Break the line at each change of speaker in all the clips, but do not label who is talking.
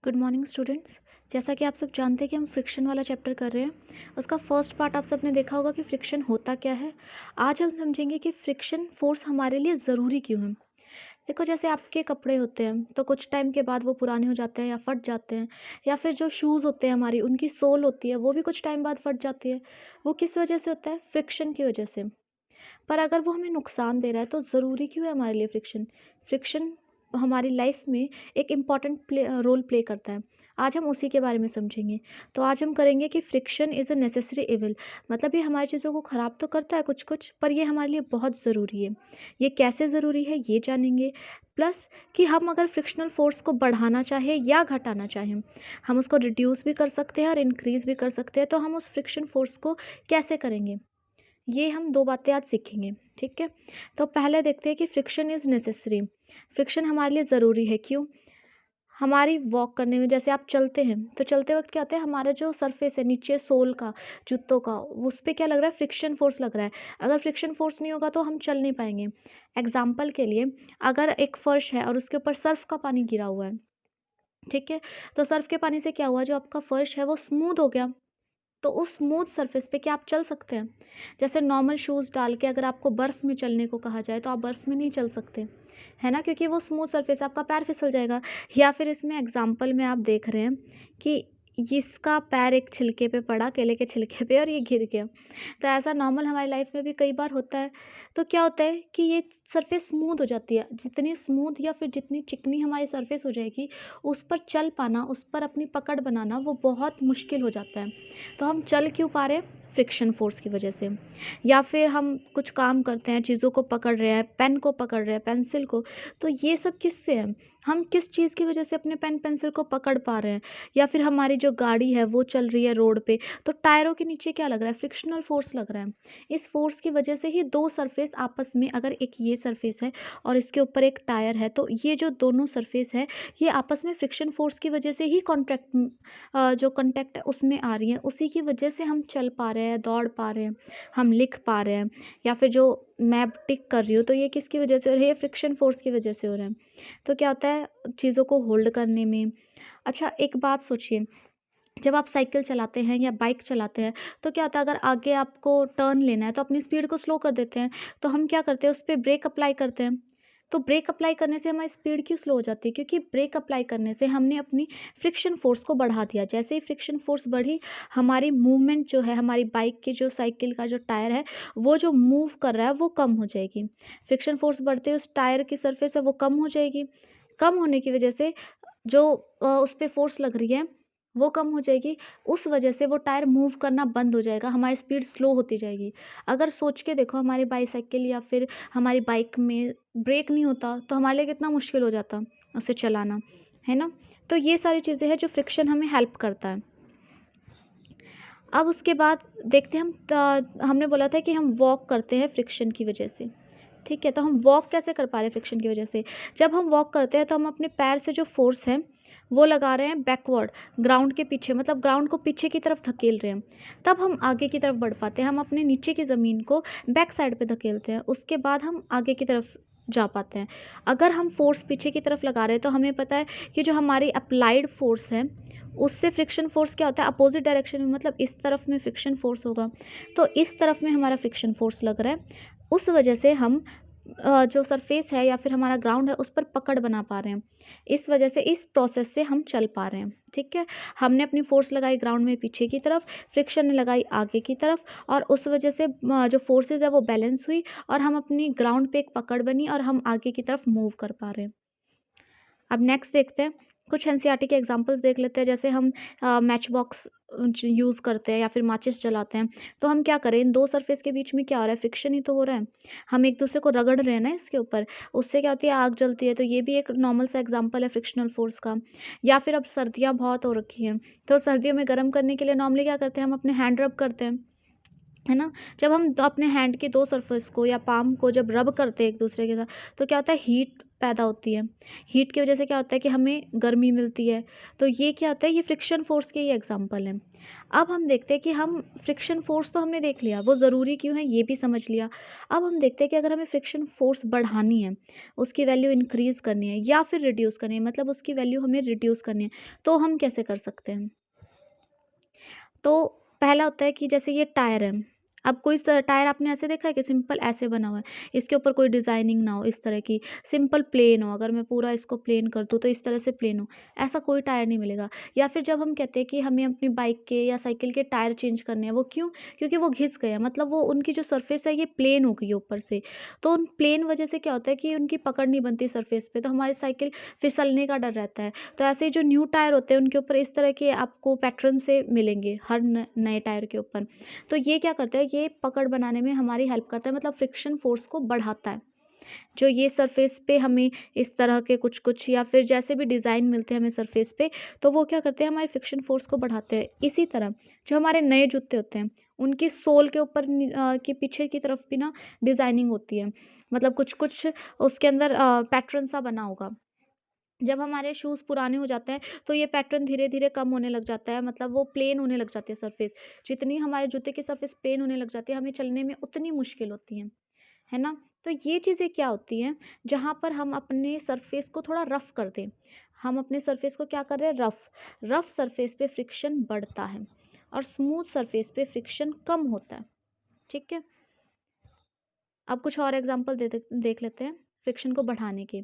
Good morning students. जैसा कि आप सब जानते हैं कि हम फ्रिक्शन वाला चैप्टर कर रहे हैं। उसका फर्स्ट पार्ट आप सबने देखा होगा कि फ्रिक्शन होता क्या है। आज हम समझेंगे कि फ्रिक्शन फोर्स हमारे लिए ज़रूरी क्यों है। देखो, जैसे आपके कपड़े होते हैं तो कुछ टाइम के बाद वो पुराने हो जाते हैं या फट जाते हैं, या फिर जो शूज़ होते हैं हमारी उनकी सोल होती है वो भी कुछ टाइम बाद फट जाती है। वो किस वजह से होता है? फ्रिक्शन की वजह से। पर अगर वो हमें नुकसान दे रहा है तो ज़रूरी क्यों है हमारे लिए फ्रिक्शन? फ्रिक्शन हमारी लाइफ में एक इम्पॉर्टेंट रोल प्ले करता है। आज हम उसी के बारे में समझेंगे। तो आज हम करेंगे कि friction is a necessary evil. मतलब ये हमारी चीज़ों को ख़राब तो करता है कुछ कुछ, पर ये हमारे लिए बहुत ज़रूरी है। ये कैसे ज़रूरी है ये जानेंगे। प्लस कि हम अगर फ्रिक्शनल फोर्स को बढ़ाना चाहें या घटाना चाहें, हम उसको रिड्यूस भी कर सकते हैं और इंक्रीज़ भी कर सकते हैं। तो हम उस फ्रिक्शन फोर्स को कैसे करेंगे, ये हम 2 बातें आज सीखेंगे, ठीक है? तो पहले देखते हैं कि फ्रिक्शन इज़ नेसेसरी। फ्रिक्शन हमारे लिए ज़रूरी है, क्यों? हमारी वॉक करने में, जैसे आप चलते हैं, तो चलते वक़्त क्या होता है, हमारा जो सरफेस है नीचे सोल का, जूतों का, उस पे क्या लग रहा है? फ्रिक्शन फ़ोर्स लग रहा है। अगर फ्रिक्शन फ़ोर्स नहीं होगा तो हम चल नहीं पाएँगे। एग्ज़ाम्पल के लिए, अगर एक फ़र्श है और उसके ऊपर सर्फ़ का पानी गिरा हुआ है, ठीक है? तो सर्फ़ के पानी से क्या हुआ, जो आपका फ़र्श है वो स्मूथ हो गया। तो उस स्मूथ सरफेस पे क्या आप चल सकते हैं? जैसे नॉर्मल शूज़ डाल के अगर आपको बर्फ़ में चलने को कहा जाए तो आप बर्फ़ में नहीं चल सकते, है ना? क्योंकि वो स्मूथ सरफेस है, आपका पैर फिसल जाएगा। या फिर इसमें एग्ज़ाम्पल में आप देख रहे हैं कि इसका पैर एक छिलके पे पड़ा, केले के छिलके पे, और ये गिर गया। तो ऐसा नॉर्मल हमारी लाइफ़ में भी कई बार होता है। तो क्या होता है कि ये सरफेस स्मूथ हो जाती है। जितनी स्मूथ या फिर जितनी चिकनी हमारी सरफेस हो जाएगी, उस पर चल पाना, उस पर अपनी पकड़ बनाना वो बहुत मुश्किल हो जाता है। तो हम चल क्यों पा रहे हैं? फ्रिक्शन फोर्स की वजह से। या फिर हम कुछ काम करते हैं, चीज़ों को पकड़ रहे हैं, पेन को पकड़ रहे हैं, पेंसिल को, तो ये सब किससे है? हम किस चीज़ की वजह से अपने पेन पेंसिल को पकड़ पा रहे हैं? या फिर हमारी जो गाड़ी है वो चल रही है रोड पे, तो टायरों के नीचे क्या लग रहा है? फ्रिक्शनल फोर्स लग रहा है। इस फोर्स की वजह से ही दो सरफेस आपस में, अगर एक ये सरफेस है और इसके ऊपर एक टायर है, तो ये जो दोनों सरफेस है ये आपस में फ्रिक्शन फोर्स की वजह से ही जो कॉन्टैक्ट है उसमें आ रही हैं। उसी की वजह से हम चल पा रहे हैं, दौड़ पा रहे हैं, हम लिख पा रहे हैं, या फिर जो मैं अब टिक कर रही हूँ तो ये किसकी वजह से हो रही है? फ्रिक्शन फोर्स की वजह से हो रहा है। तो क्या होता है चीज़ों को होल्ड करने में। अच्छा, एक बात सोचिए, जब आप साइकिल चलाते हैं या बाइक चलाते हैं तो क्या होता है, अगर आगे आपको टर्न लेना है तो अपनी स्पीड को स्लो कर देते हैं। तो हम क्या करते हैं, उस पे ब्रेक अप्लाई करते हैं। तो ब्रेक अप्लाई करने से हमारी स्पीड क्यों स्लो हो जाती है? क्योंकि ब्रेक अप्लाई करने से हमने अपनी फ्रिक्शन फोर्स को बढ़ा दिया। जैसे ही फ्रिक्शन फोर्स बढ़ी, हमारी मूवमेंट जो है, हमारी बाइक की जो साइकिल का जो टायर है वो जो मूव कर रहा है वो कम हो जाएगी। फ्रिक्शन फोर्स बढ़ते ही उस टायर की सरफेस है वो कम हो जाएगी। कम होने की वजह से जो उस पे फ़ोर्स लग रही है, वो कम हो जाएगी। उस वजह से वो टायर मूव करना बंद हो जाएगा, हमारी स्पीड स्लो होती जाएगी। अगर सोच के देखो, हमारी बाईसाइकिल या फिर हमारी बाइक में ब्रेक नहीं होता, तो हमारे लिए कितना मुश्किल हो जाता उसे चलाना, है ना? तो ये सारी चीज़ें हैं जो फ्रिक्शन हमें हेल्प करता है। अब उसके बाद देखते हैं, हमने बोला था कि हम वॉक करते हैं फ्रिक्शन की वजह से, ठीक है? तो हम वॉक कैसे कर पा रहे हैं फ्रिक्शन की वजह से? जब हम वॉक करते हैं तो हम अपने पैर से जो फ़ोर्स है वो लगा रहे हैं बैकवर्ड, ग्राउंड के पीछे, मतलब ग्राउंड को पीछे की तरफ धकेल रहे हैं। तब हम आगे की तरफ बढ़ पाते हैं। हम अपने नीचे की ज़मीन को बैक साइड पे धकेलते हैं, उसके बाद हम आगे की तरफ जा पाते हैं। अगर हम फ़ोर्स पीछे की तरफ लगा रहे हैं तो हमें पता है कि जो हमारी अप्लाइड फ़ोर्स है उससे फ्रिक्शन फ़ोर्स क्या होता है? अपोज़िट डायरेक्शन में, मतलब इस तरफ में फ्रिक्शन फ़ोर्स होगा, तो इस तरफ में हमारा फ्रिक्शन फ़ोर्स लग रहा है। उस वजह से हम जो सरफेस है या फिर हमारा ग्राउंड है उस पर पकड़ बना पा रहे हैं। इस वजह से, इस प्रोसेस से हम चल पा रहे हैं, ठीक है? हमने अपनी फ़ोर्स लगाई ग्राउंड में पीछे की तरफ, फ्रिक्शन ने लगाई आगे की तरफ, और उस वजह से जो फ़ोर्सेस है वो बैलेंस हुई और हम अपनी ग्राउंड पे एक पकड़ बनी और हम आगे की तरफ मूव कर पा रहे हैं। अब नेक्स्ट देखते हैं, कुछ एनसीईआरटी के एग्जांपल्स देख लेते हैं। जैसे हम मैच बॉक्स यूज़ करते हैं या फिर माचिस जलाते हैं, तो हम क्या करें, इन दो सरफेस के बीच में क्या हो रहा है? फ्रिक्शन ही तो हो रहा है। हम एक दूसरे को रगड़ रहे हैं ना इसके ऊपर, उससे क्या होती है? आग जलती है। तो ये भी एक नॉर्मल सा एग्जांपल है फ्रिक्शनल फोर्स का। या फिर अब सर्दियाँ बहुत हो रखी हैं, तो सर्दियों में गर्म करने के लिए नॉर्मली क्या करते हैं, हम अपने हैंड रब करते हैं, है ना? जब हम अपने हैंड के दो सरफेस को या पाम को जब रब करते हैं एक दूसरे के साथ, तो क्या होता है? हीट पैदा होती है। हीट की वजह से क्या होता है कि हमें गर्मी मिलती है। तो ये क्या होता है? ये फ्रिक्शन फोर्स के ही एग्जांपल हैं। अब हम देखते हैं कि हम फ्रिक्शन फ़ोर्स तो हमने देख लिया, वो ज़रूरी क्यों है ये भी समझ लिया। अब हम देखते हैं कि अगर हमें फ्रिक्शन फ़ोर्स बढ़ानी है, उसकी वैल्यू इंक्रीज़ करनी है या फिर रिड्यूस करनी है, मतलब उसकी वैल्यू हमें रिड्यूस करनी है, तो हम कैसे कर सकते हैं? तो पहला होता है कि जैसे ये टायर है, अब कोई टायर आपने ऐसे देखा है कि सिंपल ऐसे बना हुआ है, इसके ऊपर कोई डिज़ाइनिंग ना हो, इस तरह की सिंपल प्लेन हो, अगर मैं पूरा इसको प्लेन कर दूँ तो इस तरह से प्लेन हो, ऐसा कोई टायर नहीं मिलेगा। या फिर जब हम कहते हैं कि हमें अपनी बाइक के या साइकिल के टायर चेंज करने हैं, वो क्यों? क्योंकि वो घिस गए हैं, मतलब वो उनकी जो सरफेस है ये प्लेन हो गई है ऊपर से, तो उन प्लेन वजह से क्या होता है कि उनकी पकड़ नहीं बनती सरफेस पे, तो हमारी साइकिल फिसलने का डर रहता है। तो ऐसे ही जो न्यू टायर होते हैं उनके ऊपर इस तरह के आपको पैटर्न से मिलेंगे हर नए टायर के ऊपर। तो ये क्या करता है, ये पकड़ बनाने में हमारी हेल्प करता है, मतलब फ्रिक्शन फोर्स को बढ़ाता है। जो ये सरफेस पे हमें इस तरह के कुछ कुछ या फिर जैसे भी डिज़ाइन मिलते हैं हमें सरफेस पे, तो वो क्या करते हैं, हमारे फ्रिक्शन फोर्स को बढ़ाते हैं। इसी तरह जो हमारे नए जूते होते हैं उनकी सोल के ऊपर के पीछे की तरफ भी ना डिज़ाइनिंग होती है, मतलब कुछ कुछ उसके अंदर पैटर्न सा बना होगा। जब हमारे शूज़ पुराने हो जाते हैं तो ये पैटर्न धीरे-धीरे कम होने लग जाता है, मतलब वो प्लेन होने लग जाती है सरफेस। जितनी हमारे जूते की सरफेस प्लेन होने लग जाती है, हमें चलने में उतनी मुश्किल होती है ना? तो ये चीज़ें क्या होती हैं, जहाँ पर हम अपने सरफेस को थोड़ा रफ़ कर दें। हम अपने सरफेस को क्या कर रहे हैं, रफ़। रफ़ सरफेस पे फ्रिक्शन बढ़ता है और स्मूथ सरफेस पे फ्रिक्शन कम होता है, ठीक है? अब कुछ और एग्ज़ाम्पल देख लेते हैं फ्रिक्शन को बढ़ाने के।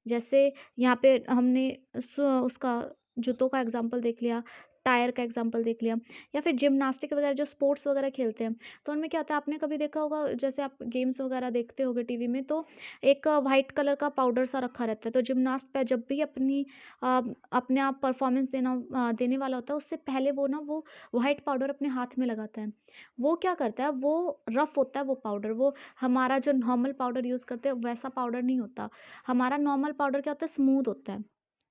जैसे यहाँ पे हमने उसका जूतों का एग्जांपल देख लिया, टायर का एग्जांपल देख लिया या फिर जिम्नास्टिक वगैरह जो स्पोर्ट्स वगैरह खेलते हैं, तो उनमें क्या होता है, आपने कभी देखा होगा, जैसे आप गेम्स वगैरह देखते होगे टीवी में, तो एक वाइट कलर का पाउडर सा रखा रहता है, तो जिम्नास्ट पे जब भी अपने आप परफॉर्मेंस देने वाला होता है, उससे पहले वो वाइट पाउडर अपने हाथ में लगाता है। वो क्या करता है, वो रफ होता है वो पाउडर, वो हमारा जो नॉर्मल पाउडर यूज़ करते हैं वैसा पाउडर नहीं होता। हमारा नॉर्मल पाउडर क्या होता है, स्मूथ होता है,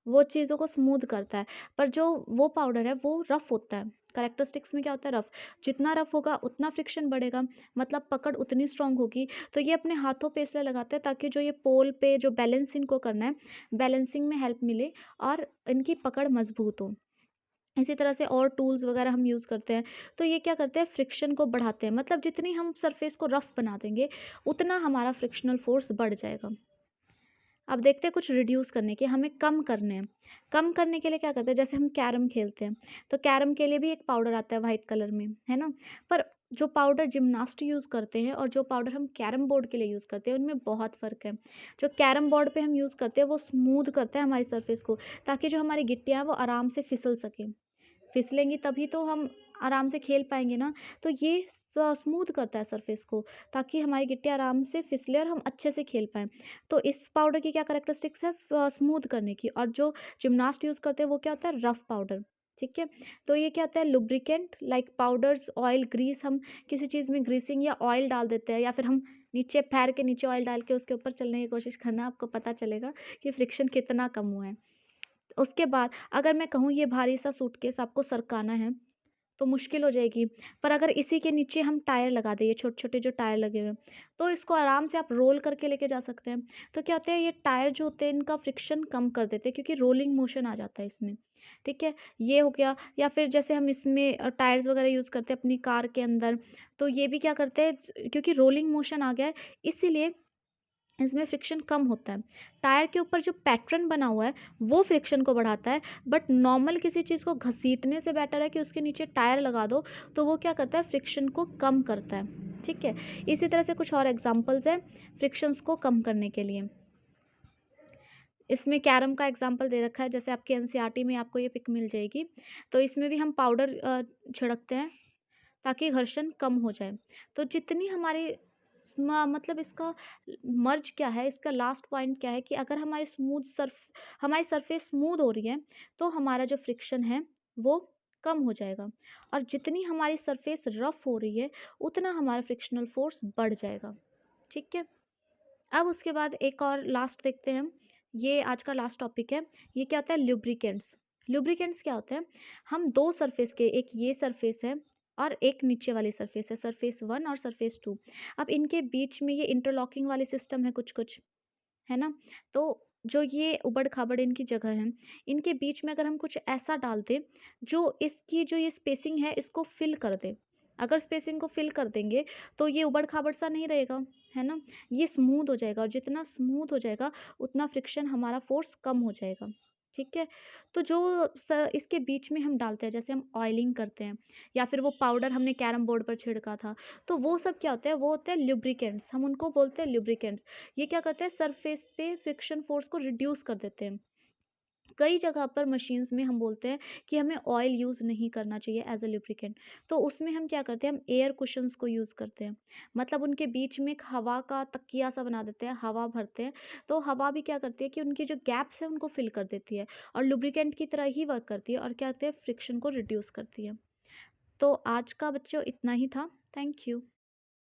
वो चीज़ों को स्मूथ करता है, पर जो वो पाउडर है वो रफ़ होता है। कैरेक्टरिस्टिक्स में क्या होता है, रफ़। जितना रफ़ होगा उतना फ्रिक्शन बढ़ेगा, मतलब पकड़ उतनी स्ट्रॉन्ग होगी। तो ये अपने हाथों पे इसलिए लगाते हैं ताकि जो ये पोल पे जो बैलेंस इनको करना है, बैलेंसिंग में हेल्प मिले और इनकी पकड़ मज़बूत हो। इसी तरह से और टूल्स वगैरह हम यूज़ करते हैं, तो ये क्या करते हैं, फ्रिक्शन को बढ़ाते हैं, मतलब जितनी हम सरफेस को रफ़ बना देंगे, उतना हमारा फ्रिक्शनल फ़ोर्स बढ़ जाएगा। अब देखते हैं कुछ रिड्यूस करने के, हमें कम करने हैं। कम करने के लिए क्या करते हैं, जैसे हम कैरम खेलते हैं, तो कैरम के लिए भी एक पाउडर आता है वाइट कलर में, है ना? पर जो पाउडर जिम्नास्ट यूज़ करते हैं और जो पाउडर हम कैरम बोर्ड के लिए यूज़ करते हैं, उनमें बहुत फ़र्क है। जो कैरम बोर्ड पे हम यूज़ करते हैं, वो स्मूथ करता है हमारी सरफेस को, ताकि जो हमारी गिट्टियाँ हैं, वो आराम से फिसल सकें। फिसलेंगी तभी तो हम आराम से खेल पाएँगे ना। तो ये स्मूथ करता है सरफेस को, ताकि हमारी गिट्टी आराम से फिसले और हम अच्छे से खेल पाएँ। तो इस पाउडर की क्या कैरेक्टरिस्टिक्स है, स्मूथ करने की, और जो जिम्नास्ट यूज़ करते हैं वो क्या होता है, रफ़ पाउडर, ठीक है? तो ये क्या होता है, lubricant like powders, oil, grease, हम किसी चीज़ में ग्रीसिंग या ऑयल डाल देते हैं, या फिर हम नीचे पैर के नीचे ऑयल डाल के उसके ऊपर चलने की कोशिश करना, आपको पता चलेगा कि फ्रिक्शन कितना कम हुआ है। उसके बाद अगर मैं कहूँ ये भारी सा सूटकेस आपको सरकाना है, तो मुश्किल हो जाएगी। पर अगर इसी के नीचे हम टायर लगा दें, ये छोटे-छोटे जो टायर लगे हुए हैं, तो इसको आराम से आप रोल करके लेके जा सकते हैं। तो क्या होता है, ये टायर जो होते हैं इनका फ्रिक्शन कम कर देते हैं, क्योंकि रोलिंग मोशन आ जाता है इसमें, ठीक है? ये हो गया। या फिर जैसे हम इसमें टायर्स वगैरह यूज़ करते हैं अपनी कार के अंदर, तो ये भी क्या करते हैं, क्योंकि रोलिंग मोशन आ गया है, इसीलिए इसमें फ्रिक्शन कम होता है। टायर के ऊपर जो पैटर्न बना हुआ है, वो फ्रिक्शन को बढ़ाता है, बट नॉर्मल किसी चीज़ को घसीटने से बेटर है कि उसके नीचे टायर लगा दो, तो वो क्या करता है, फ्रिक्शन को कम करता है, ठीक है? इसी तरह से कुछ और एग्ज़ाम्पल्स हैं फ्रिक्शंस को कम करने के लिए। इसमें कैरम का एग्ज़ाम्पल दे रखा है, जैसे आपके एनसीईआरटी में आपको ये पिक मिल जाएगी। तो इसमें भी हम पाउडर छिड़कते हैं ताकि घर्षण कम हो जाए। तो जितनी हमारी मतलब इसका मर्ज क्या है, इसका लास्ट पॉइंट क्या है कि अगर हमारी सरफेस स्मूथ हो रही है, तो हमारा जो फ्रिक्शन है वो कम हो जाएगा, और जितनी हमारी सरफेस रफ हो रही है उतना हमारा फ्रिक्शनल फोर्स बढ़ जाएगा, ठीक है? अब उसके बाद एक और लास्ट देखते हैं हम, ये आज का लास्ट टॉपिक है। ये क्या होता है, लुब्रिकेंट्स। लुब्रिकेंट्स क्या होते हैं, हम दो सरफेस के, एक ये सरफेस है और एक नीचे वाली सरफेस है, सरफेस 1 और सरफेस 2। अब इनके बीच में ये इंटरलॉकिंग वाले सिस्टम है कुछ कुछ, है ना? तो जो ये ऊबड़-खाबड़ इनकी जगह है, इनके बीच में अगर हम कुछ ऐसा डाल दें, जो इसकी जो ये स्पेसिंग है, इसको फ़िल कर दे। अगर स्पेसिंग को फ़िल कर देंगे, तो ये ऊबड़-खाबड़ सा नहीं रहेगा, है ना? ये स्मूथ हो जाएगा और जितना स्मूथ हो जाएगा, उतना फ्रिक्शन हमारा फ़ोर्स कम हो जाएगा, ठीक है? तो जो इसके बीच में हम डालते हैं, जैसे हम ऑयलिंग करते हैं या फिर वो पाउडर हमने कैरम बोर्ड पर छिड़का था, तो वो सब क्या होता है, वो होते हैं लुब्रिकेंट्स, हम उनको बोलते हैं लुब्रिकेंट्स। ये क्या करते हैं, सरफेस पे फ्रिक्शन फोर्स को रिड्यूस कर देते हैं। कई जगह पर मशीन्स में हम बोलते हैं कि हमें ऑयल यूज़ नहीं करना चाहिए एज अ लुब्रिकेंट, तो उसमें हम क्या करते हैं, हम एयर कुशंस को यूज़ करते हैं। मतलब उनके बीच में एक हवा का तकिया सा बना देते हैं, हवा भरते हैं, तो हवा भी क्या करती है कि उनकी जो गैप्स हैं उनको फिल कर देती है और लुब्रिकेंट की तरह ही वर्क करती है और क्या करती है, फ्रिक्शन को रिड्यूस करती है। तो आज का बच्चों इतना ही था। Thank you.